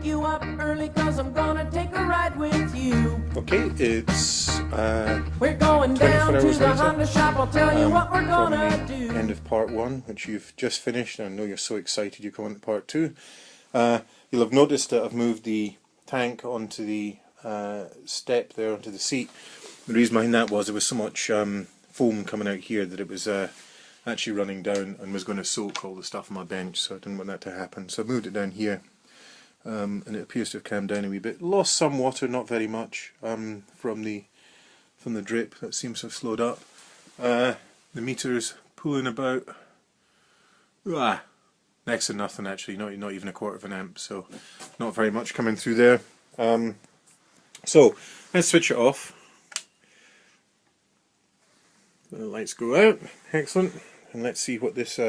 wake you up early, 'cause I'm gonna take a ride with you. Okay, it's we're going 24 down to hours the later, Honda shop. I'll tell you what we're from gonna the do. end of part 1, which you've just finished. I know you're so excited you come on to part 2. You'll have noticed that I've moved the tank onto the step there, onto the seat. The reason behind that was there was so much foam coming out here that it was actually running down and was going to soak all the stuff on my bench, so I didn't want that to happen. So I moved it down here, and it appears to have calmed down a wee bit. Lost some water, not very much, from the drip. That seems to have slowed up. The meter's pulling about next to nothing actually, not even a quarter of an amp, so not very much coming through there. So let's switch it off. The lights go out, excellent, and let's see what this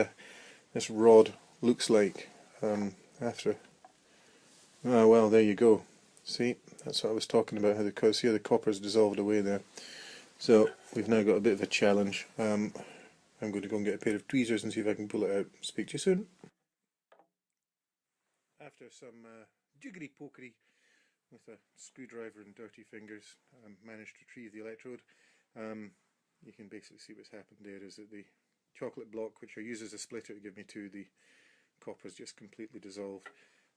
this rod looks like after. Oh well, there you go. See, that's what I was talking about. How the copper's dissolved away there. So we've now got a bit of a challenge. I'm going to go and get a pair of tweezers and see if I can pull it out. Speak to you soon. After some jiggery-pokery with a screwdriver and dirty fingers, managed to retrieve the electrode. You can basically see what's happened there is that the chocolate block, which I use as a splitter to give me two, the copper's just completely dissolved.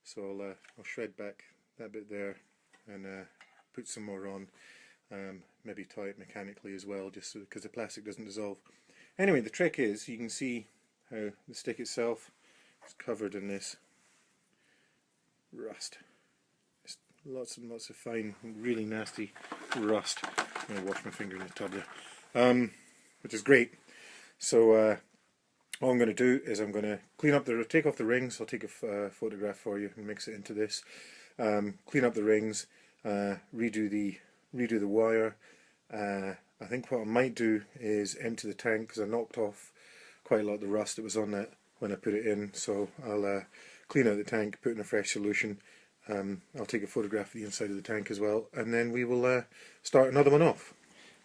So I'll shred back that bit there and put some more on. Maybe tie it mechanically as well, just so, because the plastic doesn't dissolve. Anyway, the trick is you can see how the stick itself is covered in this rust. Just lots and lots of fine, really nasty rust. I'm going to wash my finger in the tub there, which is great. So all I'm going to do is I'm going to take off the rings. I'll take a photograph for you and mix it into this. Clean up the rings, redo the wire. I think what I might do is empty the tank, because I knocked off quite a lot of the rust that was on that when I put it in. So I'll clean out the tank, put in a fresh solution. I'll take a photograph of the inside of the tank as well, and then we will start another one off.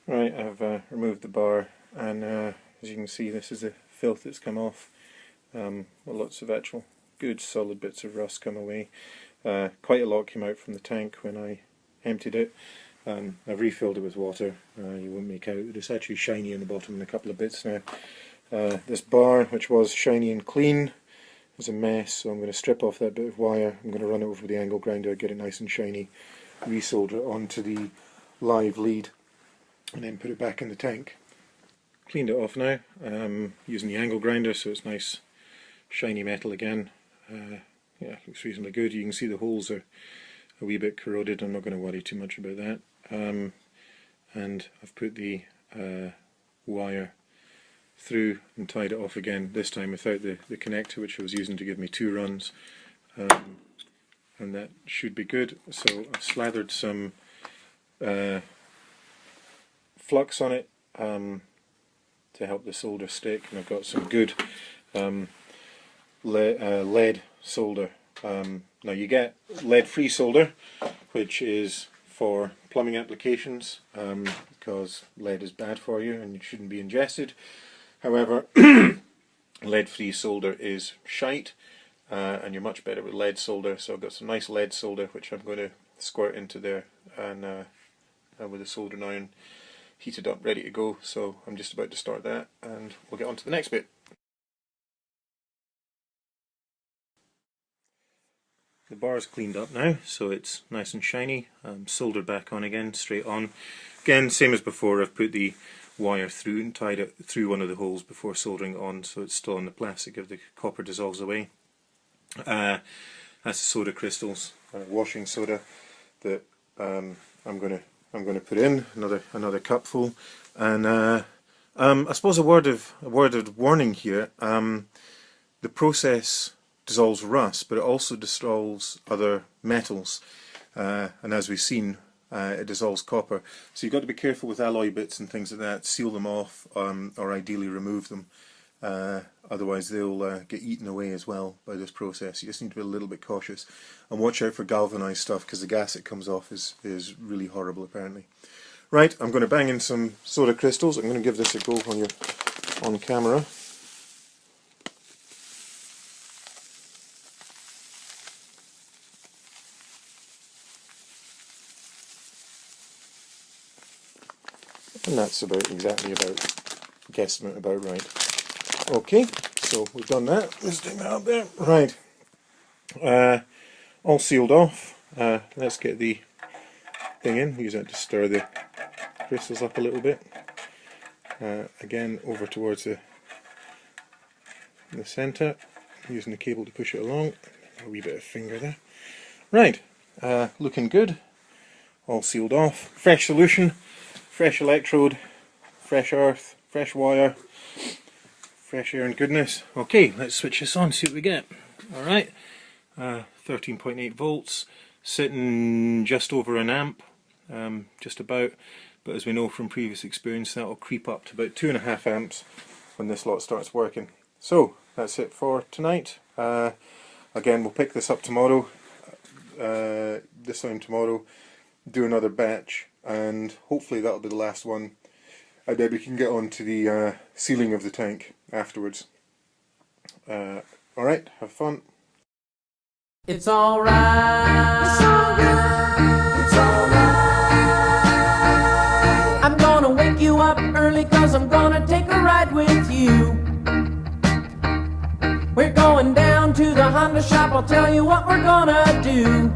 Right, I've removed the bar, and as you can see, this is the filth that's come off. Well, lots of actual good solid bits of rust come away. Quite a lot came out from the tank when I emptied it. I've refilled it with water. You won't make out that it's actually shiny in the bottom in a couple of bits now. This bar, which was shiny and clean, is a mess, so I'm going to strip off that bit of wire. I'm going to run it over with the angle grinder, get it nice and shiny, resolder it onto the live lead, and then put it back in the tank. Cleaned it off now, using the angle grinder, so it's nice shiny metal again. Yeah, looks reasonably good. You can see the holes are a wee bit corroded. I'm not going to worry too much about that. And I've put the wire through and tied it off again, this time without the connector, which I was using to give me 2 runs. And that should be good. So I've slathered some flux on it to help the solder stick, and I've got some good lead solder. Now you get lead-free solder, which is for plumbing applications, because lead is bad for you and it shouldn't be ingested. However, lead-free solder is shite, and you're much better with lead solder. So I've got some nice lead solder which I'm going to squirt into there, and with a soldering iron heated up, ready to go. So I'm just about to start that, and we'll get on to the next bit. The bar is cleaned up now, so it's nice and shiny. Soldered back on again, straight on. Again, same as before, I've put the wire through and tied it through one of the holes before soldering it on, so it's still on the plastic if the copper dissolves away. That's the soda crystals, washing soda, that I'm going to put in another cupful. And I suppose a word of warning here. The process dissolves rust, but it also dissolves other metals, and as we've seen, it dissolves copper. So you've got to be careful with alloy bits and things like that. Seal them off, or ideally remove them. Otherwise they'll get eaten away as well by this process. You just need to be a little bit cautious, and watch out for galvanized stuff, because the gas that comes off is really horrible apparently. Right, I'm going to bang in some soda crystals. I'm going to give this a go on camera. and that's about exactly about guesstimate about right. Okay, so we've done that. Let's take that up there. Right, all sealed off. Let's get the thing in. Use that to stir the crystals up a little bit. Again, over towards the centre, using the cable to push it along. A wee bit of finger there. Right, looking good. All sealed off. Fresh solution, fresh electrode, fresh earth, fresh wire, fresh air and goodness. Okay, let's switch this on, see what we get. Alright, 13.8 volts, sitting just over an amp, just about, but as we know from previous experience that will creep up to about 2.5 amps when this lot starts working. So that's it for tonight. Again, we'll pick this up tomorrow, this time tomorrow, do another batch, and hopefully that'll be the last one, and then we can get on to the sealing of the tank afterwards. Alright, have fun. It's alright. It's alright. It's alright. I'm gonna wake you up early 'cause I'm gonna take a ride with you. We're going down to the Honda shop, I'll tell you what we're gonna do.